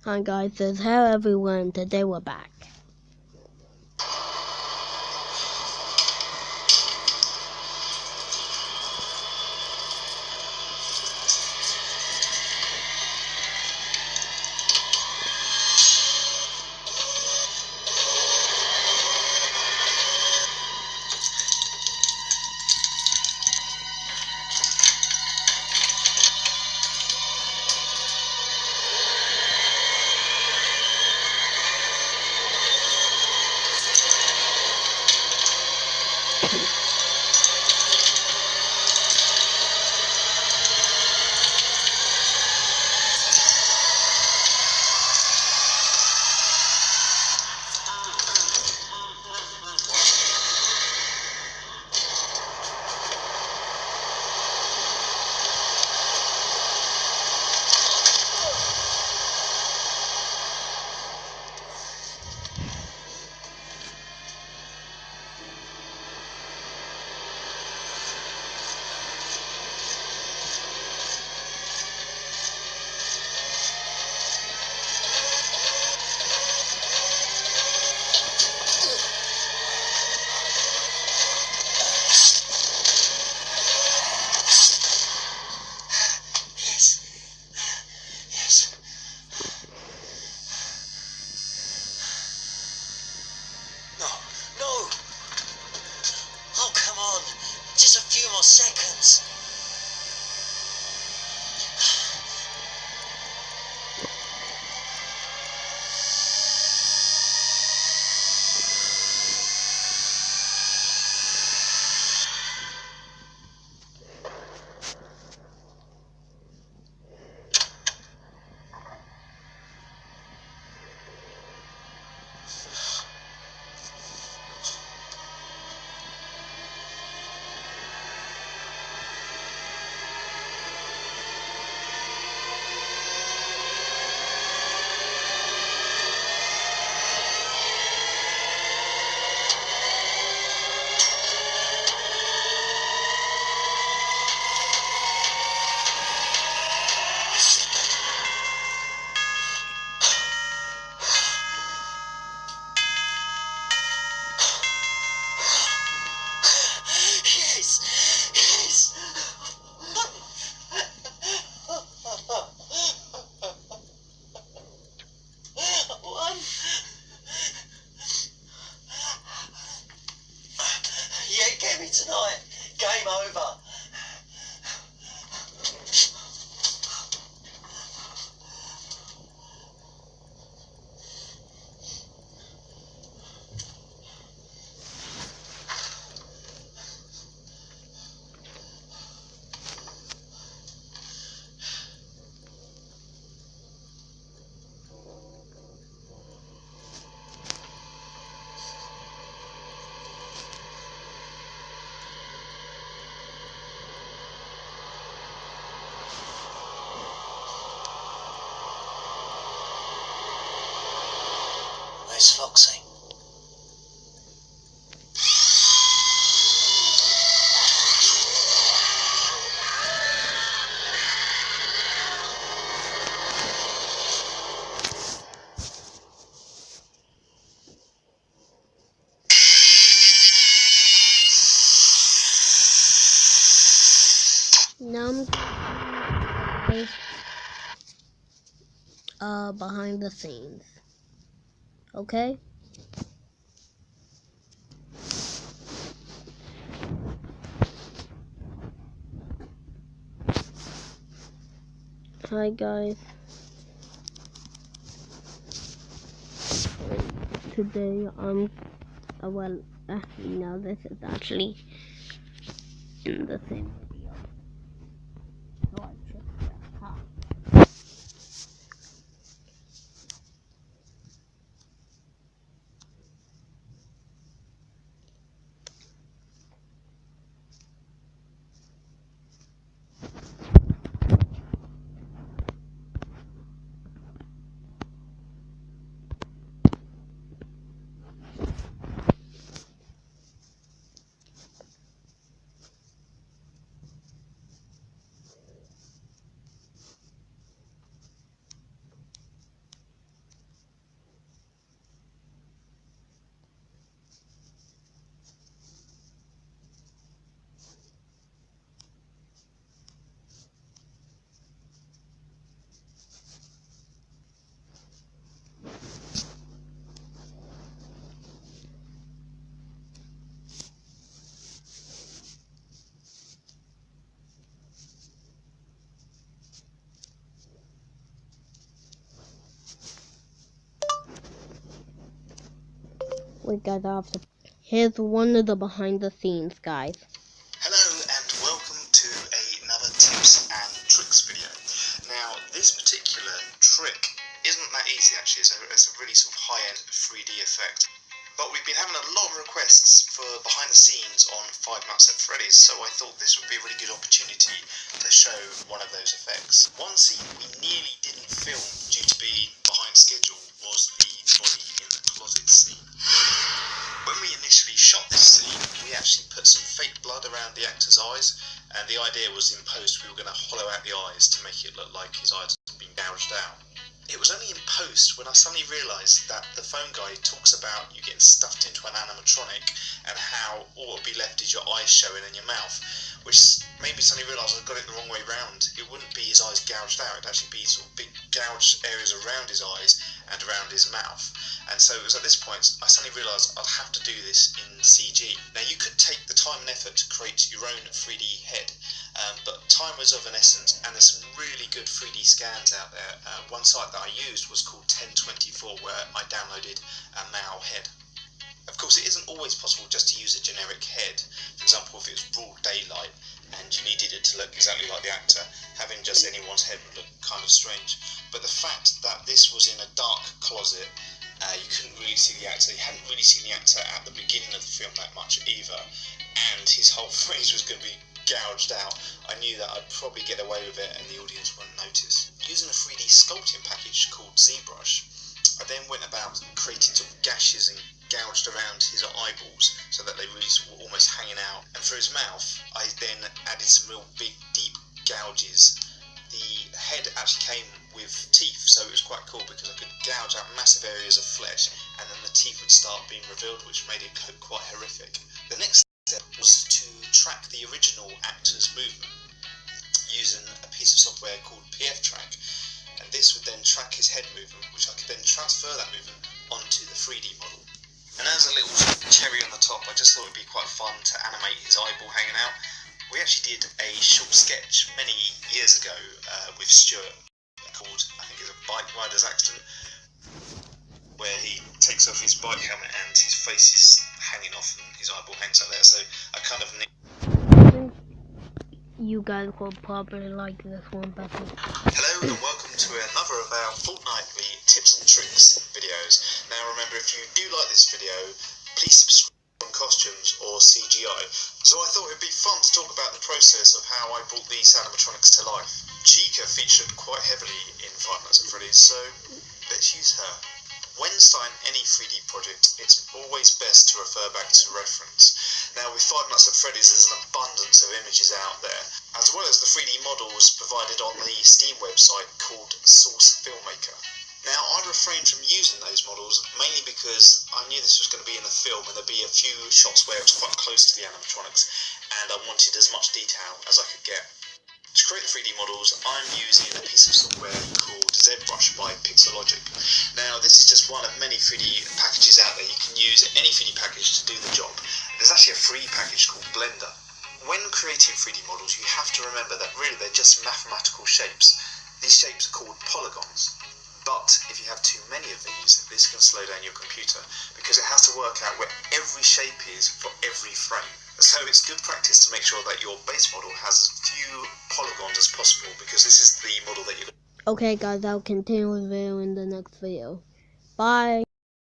Hi guys, this is Hello everyone. Today we're back. Just a few more seconds. Tonight, game over. Where's Foxy? Now I'm behind the scenes. Okay? Hi guys. Today actually now this is actually in the same video. So I checked that. Huh. Wait, guys, I have to. Here's one of the behind the scenes, guys. Hello and welcome to another tips and tricks video. Now, this particular trick isn't that easy actually. It's a really sort of high-end 3D effect. But we've been having a lot of requests for behind the scenes on Five Nights at Freddy's, so I thought this would be a really good opportunity to show one of those effects. One scene we nearly didn't film due to being behind schedule was the body in the closet scene. When we initially shot this scene, we actually put some fake blood around the actor's eyes, and the idea was in post we were going to hollow out the eyes to make it look like his eyes had been gouged out. It was only in post when I suddenly realised that the phone guy talks about you getting stuffed into an animatronic and how all that would be left is your eyes showing in your mouth, which made me suddenly realise I got it the wrong way round. It wouldn't be his eyes gouged out, it'd actually be sort of big gouged areas around his eyes and around his mouth. And so it was at this point I suddenly realised I'd have to do this in CG. Now you could take the time and effort to create your own 3D head, but time was of an essence, and there's some really good 3D scans out there. One site that I used was called 1024, where I downloaded a Mao head. Of course, it isn't always possible just to use a generic head. For example, if it was broad daylight and you needed it to look exactly like the actor, having just anyone's head would look kind of strange. But the fact that this was in a dark closet, you couldn't really see the actor. You hadn't really seen the actor at the beginning of the film that much either, and his whole face was going to be gouged out. I knew that I'd probably get away with it and the audience wouldn't notice. Using a 3D sculpting package called ZBrush, I then went about creating sort of gashes and gouged around his eyeballs so that they really sort of almost hanging out. And for his mouth, I then added some real big, deep gouges. The head actually came with teeth, so it was quite cool because I could gouge out massive areas of flesh and then the teeth would start being revealed, which made it quite horrific. The next step was to track the original actor's movement using a piece of software called PFTrack, and this would then track his head movement, which I could then transfer that movement onto the 3D model. And as a little cherry on the top, I just thought it would be quite fun to animate his eyeball hanging out. We actually did a short sketch many years ago with Stuart called, I think it's a Bike Rider's Accident, where he takes off his bike helmet and his face is hanging off and his eyeball hangs out there, so I kind of You guys will probably like this one better. Hello and welcome to another of our fortnightly tips and tricks videos. Now remember, if you do like this video, please subscribe on costumes or CGI. So I thought it'd be fun to talk about the process of how I brought these animatronics to life. Chica featured quite heavily in Five Nights at Freddy's, so let's use her. When starting any 3D project, it's always best to refer back to reference. Now with Five Nights at Freddy's there's an abundance of images out there, as well as the 3D models provided on the Steam website called Source Filmmaker. Now I refrained from using those models mainly because I knew this was going to be in the film and there'd be a few shots where it was quite close to the animatronics and I wanted as much detail as I could get. To create the 3D models, I'm using a piece of software called ZBrush by Pixelogic. Now, this is just one of many 3D packages out there. You can use any 3D package to do the job. There's actually a free package called Blender. When creating 3D models, you have to remember that really they're just mathematical shapes. These shapes are called polygons. But if you have too many of these, this can slow down your computer because it has to work out where every shape is for every frame. So it's good practice to make sure that your base model has as few polygons as possible because this is the model that you're... Okay guys, I'll continue with the video in the next video. Bye!